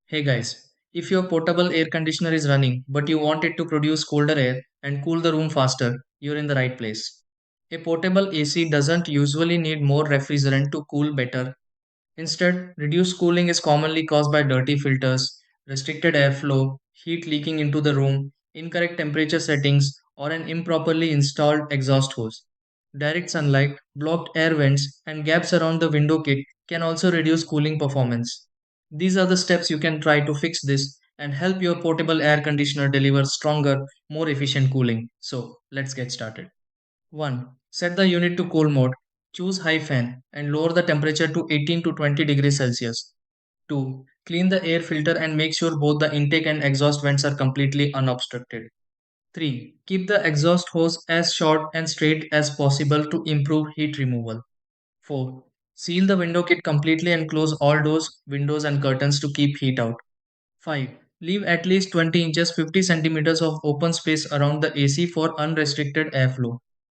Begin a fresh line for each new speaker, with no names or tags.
Hey guys, if your portable air conditioner is running but you want it to produce colder air and cool the room faster, you're in the right place. A portable AC doesn't usually need more refrigerant to cool better. Instead, reduced cooling is commonly caused by dirty filters, restricted airflow, heat leaking into the room, incorrect temperature settings, or an improperly installed exhaust hose. Direct sunlight, blocked air vents, and gaps around the window kit can also reduce cooling performance. These are the steps you can try to fix this and help your portable air conditioner deliver stronger, more efficient cooling. So, let's get started. 1. Set the unit to cool mode. Choose high fan and lower the temperature to 18 to 20 degrees Celsius. 2. Clean the air filter and make sure both the intake and exhaust vents are completely unobstructed. 3. Keep the exhaust hose as short and straight as possible to improve heat removal. 4. Seal the window kit completely and close all doors, windows, and curtains to keep heat out. 5. Leave at least 20 inches 50 centimeters of open space around the AC for unrestricted airflow.